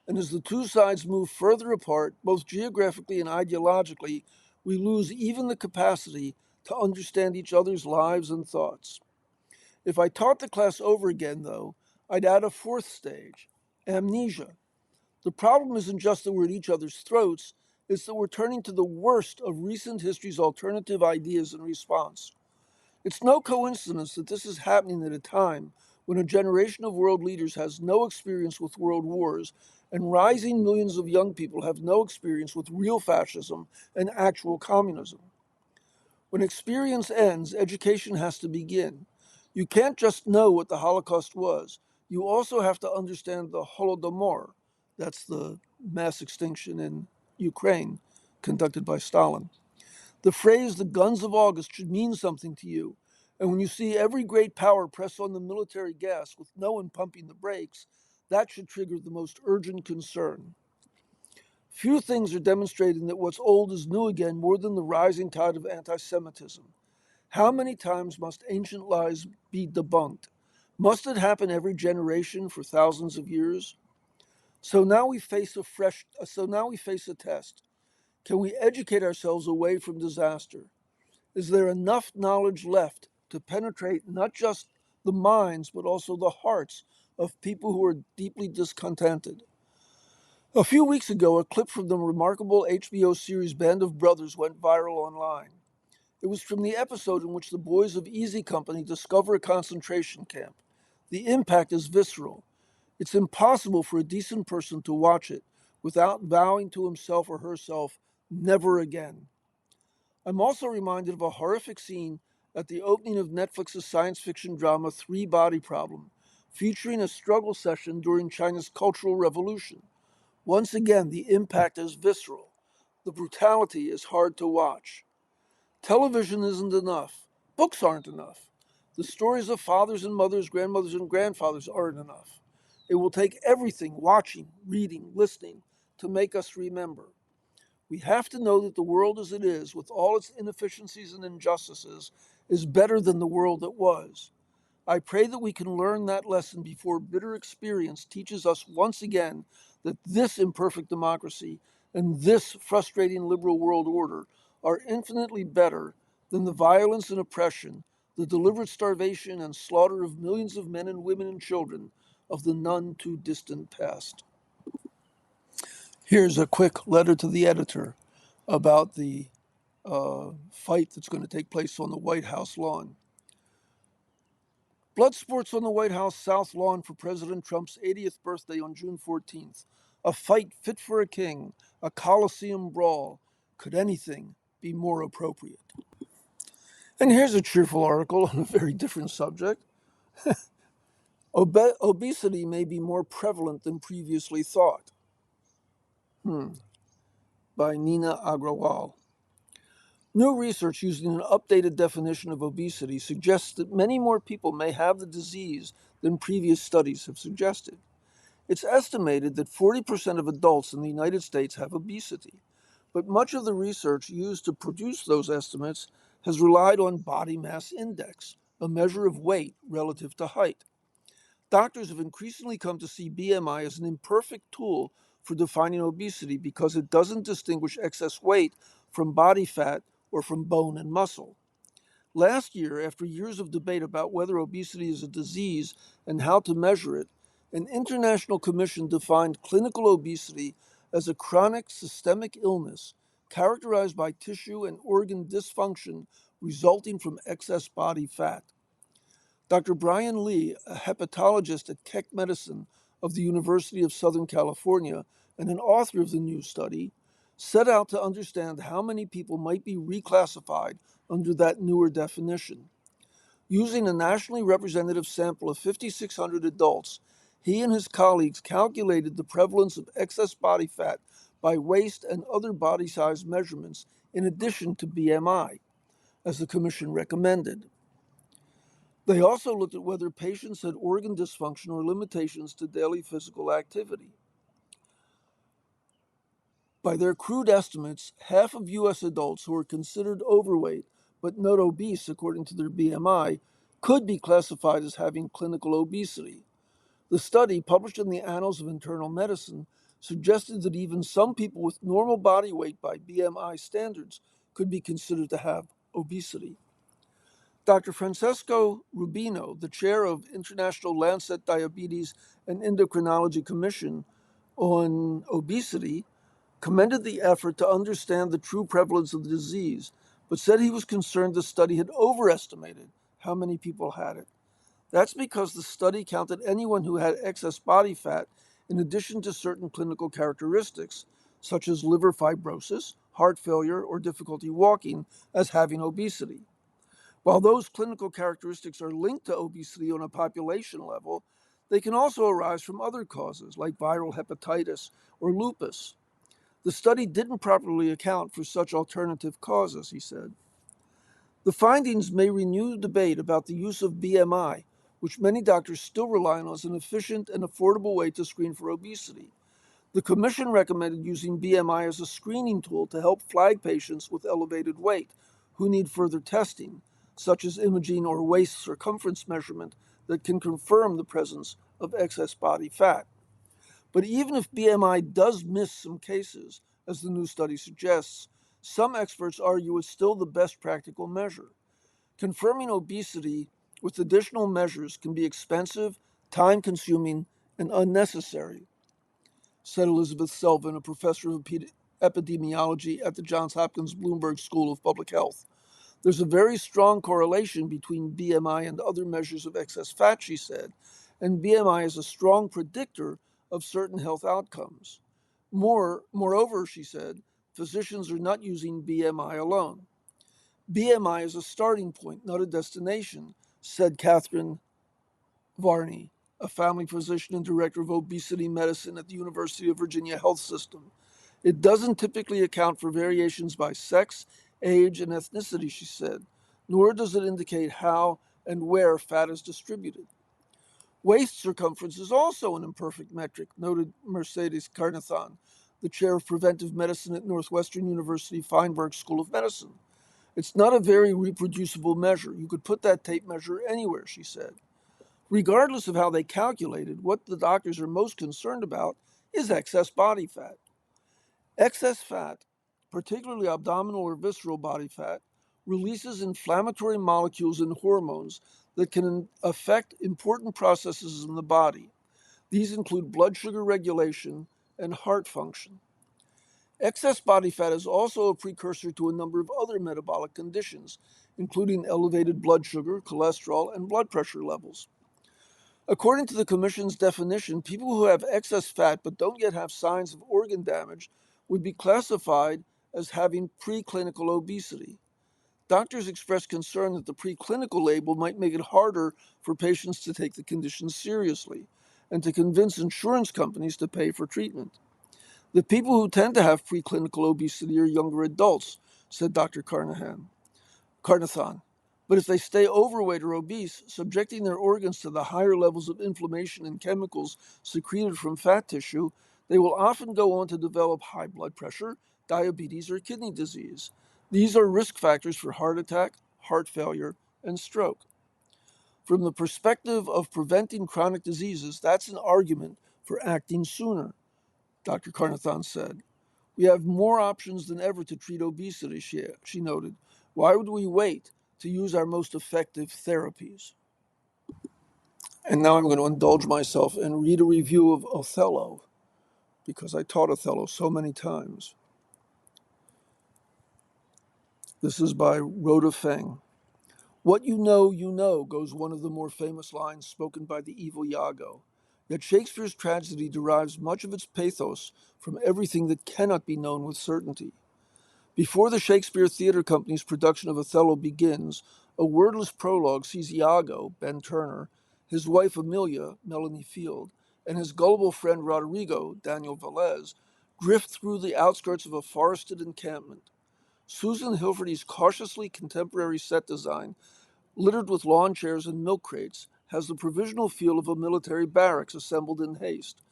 And as the two sides move further apart, both geographically and ideologically, we lose even the capacity to understand each other's lives and thoughts. If I taught the class over again, though, I'd add a fourth stage, amnesia. The problem isn't just that we're at each other's throats, it's that we're turning to the worst of recent history's alternative ideas in response. It's no coincidence that this is happening at a time when a generation of world leaders has no experience with world wars, and rising millions of young people have no experience with real fascism and actual communism. When experience ends, education has to begin. You can't just know what the Holocaust was. You also have to understand the Holodomor, that's the mass extinction in Ukraine conducted by Stalin. The phrase the guns of August should mean something to you. And when you see every great power press on the military gas with no one pumping the brakes, that should trigger the most urgent concern. Few things are demonstrating that what's old is new again more than the rising tide of anti Semitism. How many times must ancient lies be debunked? Must it happen every generation for thousands of years? So now we face a test. Can we educate ourselves away from disaster? Is there enough knowledge left to penetrate not just the minds but also the hearts of people who are deeply discontented? A few weeks ago, a clip from the remarkable HBO series Band of Brothers went viral online. It was from the episode in which the boys of Easy Company discover a concentration camp. The impact is visceral. It's impossible for a decent person to watch it without vowing to himself or herself, never again. I'm also reminded of a horrific scene at the opening of Netflix's science fiction drama Three Body Problem, featuring a struggle session during China's Cultural Revolution. Once again, the impact is visceral. The brutality is hard to watch. Television isn't enough. Books aren't enough. The stories of fathers and mothers, grandmothers and grandfathers aren't enough. It will take everything, watching, reading, listening, to make us remember. We have to know that the world as it is, with all its inefficiencies and injustices, is better than the world that was. I pray that we can learn that lesson before bitter experience teaches us once again that this imperfect democracy and this frustrating liberal world order are infinitely better than the violence and oppression, the deliberate starvation and slaughter of millions of men and women and children of the none too distant past. Here's a quick letter to the editor about the fight that's going to take place on the White House lawn. Blood sports on the White House South Lawn for President Trump's 80th birthday on June 14th. A fight fit for a king, a Coliseum brawl. Could anything be more appropriate. And here's a cheerful article on a very different subject. Obesity may be more prevalent than previously thought, by Nina Agrawal. New research using an updated definition of obesity suggests that many more people may have the disease than previous studies have suggested. It's estimated that 40% of adults in the United States have obesity, but much of the research used to produce those estimates has relied on body mass index, a measure of weight relative to height. Doctors have increasingly come to see BMI as an imperfect tool for defining obesity because it doesn't distinguish excess weight from body fat or from bone and muscle. Last year, after years of debate about whether obesity is a disease and how to measure it, an international commission defined clinical obesity as a chronic systemic illness characterized by tissue and organ dysfunction resulting from excess body fat. Dr. Brian Lee, a hepatologist at Keck Medicine of the University of Southern California and an author of the new study, set out to understand how many people might be reclassified under that newer definition. Using a nationally representative sample of 5,600 adults, he and his colleagues calculated the prevalence of excess body fat by waist and other body size measurements in addition to BMI, as the commission recommended. They also looked at whether patients had organ dysfunction or limitations to daily physical activity. By their crude estimates, half of U.S. adults who are considered overweight but not obese according to their BMI could be classified as having clinical obesity. The study, published in the Annals of Internal Medicine, suggested that even some people with normal body weight by BMI standards could be considered to have obesity. Dr. Francesco Rubino, the chair of International Lancet Diabetes and Endocrinology Commission on Obesity, commended the effort to understand the true prevalence of the disease, but said he was concerned the study had overestimated how many people had it. That's because the study counted anyone who had excess body fat in addition to certain clinical characteristics, such as liver fibrosis, heart failure, or difficulty walking, as having obesity. While those clinical characteristics are linked to obesity on a population level, they can also arise from other causes like viral hepatitis or lupus. The study didn't properly account for such alternative causes, he said. The findings may renew debate about the use of BMI, which many doctors still rely on as an efficient and affordable way to screen for obesity. The commission recommended using BMI as a screening tool to help flag patients with elevated weight who need further testing, such as imaging or waist circumference measurement that can confirm the presence of excess body fat. But even if BMI does miss some cases, as the new study suggests, some experts argue it's still the best practical measure. Confirming obesity with additional measures can be expensive, time-consuming, and unnecessary, said Elizabeth Selvin, a professor of epidemiology at the Johns Hopkins Bloomberg School of Public Health. There's a very strong correlation between BMI and other measures of excess fat, she said, and BMI is a strong predictor of certain health outcomes. Moreover, she said, physicians are not using BMI alone. BMI is a starting point, not a destination, said Catherine Varney, a family physician and director of obesity medicine at the University of Virginia Health System. It doesn't typically account for variations by sex, age, and ethnicity, she said, nor does it indicate how and where fat is distributed. Waist circumference is also an imperfect metric, noted Mercedes Carnathan, the chair of preventive medicine at Northwestern University Feinberg School of Medicine. It's not a very reproducible measure. You could put that tape measure anywhere, she said. Regardless of how they calculated, what the doctors are most concerned about is excess body fat. Excess fat, particularly abdominal or visceral body fat, releases inflammatory molecules and hormones that can affect important processes in the body. These include blood sugar regulation and heart function. Excess body fat is also a precursor to a number of other metabolic conditions, including elevated blood sugar, cholesterol, and blood pressure levels. According to the Commission's definition, people who have excess fat but don't yet have signs of organ damage would be classified as having preclinical obesity. Doctors expressed concern that the preclinical label might make it harder for patients to take the condition seriously and to convince insurance companies to pay for treatment. The people who tend to have preclinical obesity are younger adults, said Dr. Carnathan. But if they stay overweight or obese, subjecting their organs to the higher levels of inflammation and chemicals secreted from fat tissue, they will often go on to develop high blood pressure, diabetes, or kidney disease. These are risk factors for heart attack, heart failure, and stroke. From the perspective of preventing chronic diseases, that's an argument for acting sooner, Dr. Carnathan said. We have more options than ever to treat obesity, she noted. Why would we wait to use our most effective therapies? And now I'm going to indulge myself and read a review of Othello, because I taught Othello so many times. This is by Rhoda Feng. What you know, goes one of the more famous lines spoken by the evil Iago. Yet Shakespeare's tragedy derives much of its pathos from everything that cannot be known with certainty. Before the Shakespeare Theatre Company's production of Othello begins, a wordless prologue sees Iago, Ben Turner, his wife Amelia, Melanie Field, and his gullible friend Roderigo, Daniel Velez, drift through the outskirts of a forested encampment. Susan Hilferty's cautiously contemporary set design, littered with lawn chairs and milk crates, has the provisional feel of a military barracks assembled in haste.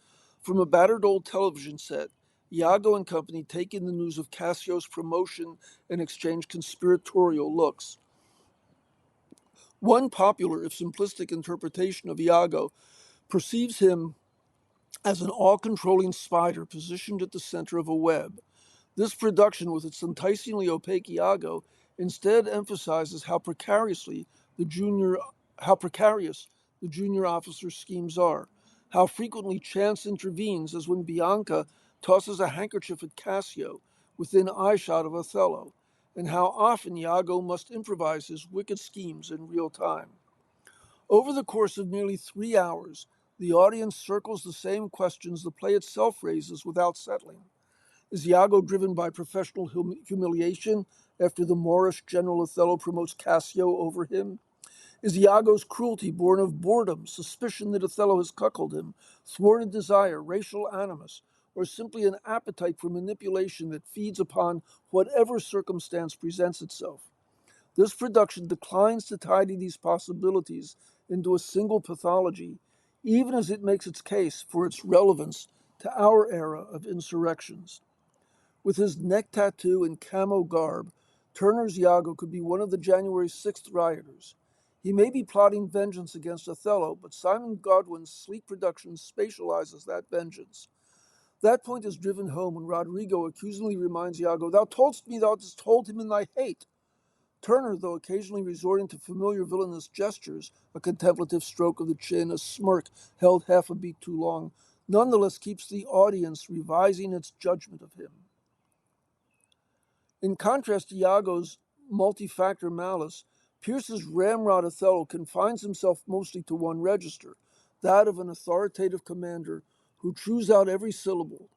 From a battered old television set, Iago and company take in the news of Cassio's promotion and exchange conspiratorial looks. One popular, if simplistic, interpretation of Iago perceives him as an all-controlling spider positioned at the center of a web. This production, with its enticingly opaque Iago, instead emphasizes how precarious the junior officer's schemes are, how frequently chance intervenes, as when Bianca tosses a handkerchief at Cassio within eyeshot of Othello, and how often Iago must improvise his wicked schemes in real time. Over the course of nearly 3 hours, the audience circles the same questions the play itself raises without settling. Is Iago driven by professional humiliation after the Moorish general Othello promotes Cassio over him? Is Iago's cruelty born of boredom, suspicion that Othello has cuckolded him, thwarted desire, racial animus, or simply an appetite for manipulation that feeds upon whatever circumstance presents itself? This production declines to tidy these possibilities into a single pathology, even as it makes its case for its relevance to our era of insurrections. With his neck tattoo and camo garb, Turner's Iago could be one of the January 6th rioters. He may be plotting vengeance against Othello, but Simon Godwin's sleek production spatializes that vengeance. That point is driven home when Roderigo accusingly reminds Iago, "Thou toldst me thou didst hold him in thy hate." Turner, though occasionally resorting to familiar villainous gestures, a contemplative stroke of the chin, a smirk held half a beat too long, nonetheless keeps the audience revising its judgment of him. In contrast to Iago's multi-factor malice, Pierce's ramrod Othello confines himself mostly to one register, that of an authoritative commander who chews out every syllable.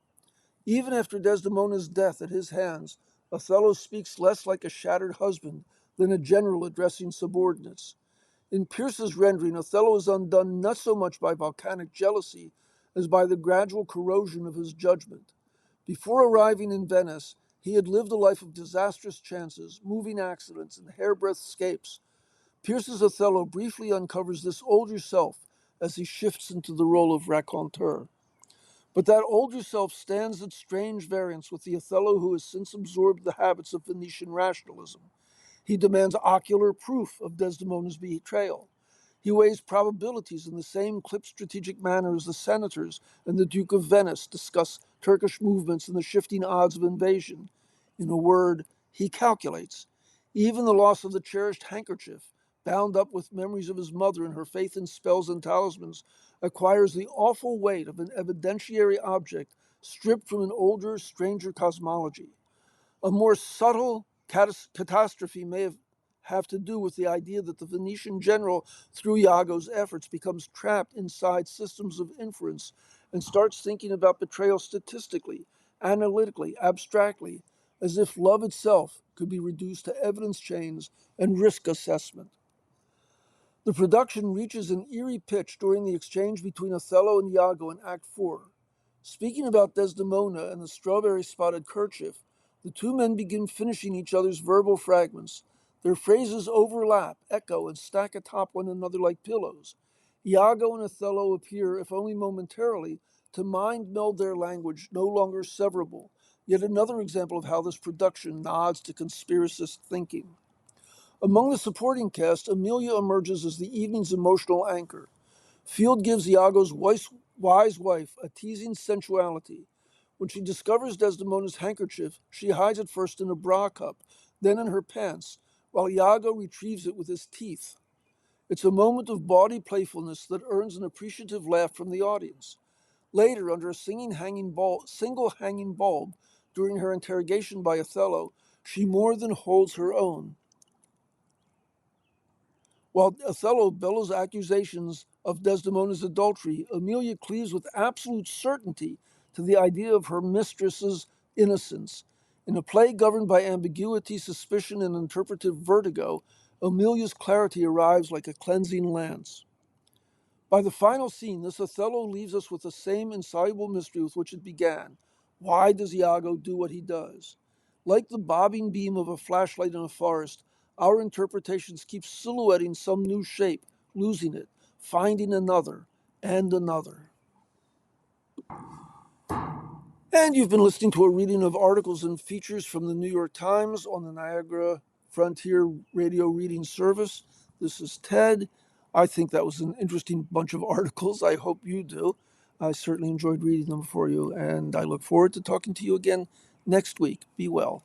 Even after Desdemona's death at his hands, Othello speaks less like a shattered husband than a general addressing subordinates. In Pierce's rendering, Othello is undone not so much by volcanic jealousy as by the gradual corrosion of his judgment. Before arriving in Venice, he had lived a life of disastrous chances, moving accidents, and hairbreadth escapes. Pierce's Othello briefly uncovers this older self as he shifts into the role of raconteur. But that older self stands at strange variance with the Othello who has since absorbed the habits of Venetian rationalism. He demands ocular proof of Desdemona's betrayal. He weighs probabilities in the same clipped strategic manner as the senators and the Duke of Venice discuss Turkish movements and the shifting odds of invasion. In a word, he calculates. Even the loss of the cherished handkerchief, bound up with memories of his mother and her faith in spells and talismans, acquires the awful weight of an evidentiary object stripped from an older, stranger cosmology. A more subtle catastrophe may have to do with the idea that the Venetian general, through Iago's efforts, becomes trapped inside systems of inference and starts thinking about betrayal statistically, analytically, abstractly, as if love itself could be reduced to evidence chains and risk assessment. The production reaches an eerie pitch during the exchange between Othello and Iago in Act 4. Speaking about Desdemona and the strawberry-spotted kerchief, the two men begin finishing each other's verbal fragments. Their phrases overlap, echo, and stack atop one another like pillows. Iago and Othello appear, if only momentarily, to mind meld their language, no longer severable. Yet another example of how this production nods to conspiracist thinking. Among the supporting cast, Emilia emerges as the evening's emotional anchor. Field gives Iago's wise wife a teasing sensuality. When she discovers Desdemona's handkerchief, she hides it first in a bra cup, then in her pants, while Iago retrieves it with his teeth. It's a moment of bawdy playfulness that earns an appreciative laugh from the audience. Later, under a single hanging bulb, during her interrogation by Othello, she more than holds her own. While Othello bellows accusations of Desdemona's adultery, Emilia cleaves with absolute certainty to the idea of her mistress's innocence. In a play governed by ambiguity, suspicion, and interpretive vertigo, Emilia's clarity arrives like a cleansing lance. By the final scene, this Othello leaves us with the same insoluble mystery with which it began. Why does Iago do what he does? Like the bobbing beam of a flashlight in a forest, our interpretations keep silhouetting some new shape, losing it, finding another, and another. And you've been listening to a reading of articles and features from the New York Times on the Niagara Frontier Radio Reading Service. This is Ted. I think that was an interesting bunch of articles. I hope you do. I certainly enjoyed reading them for you, and I look forward to talking to you again next week. Be well.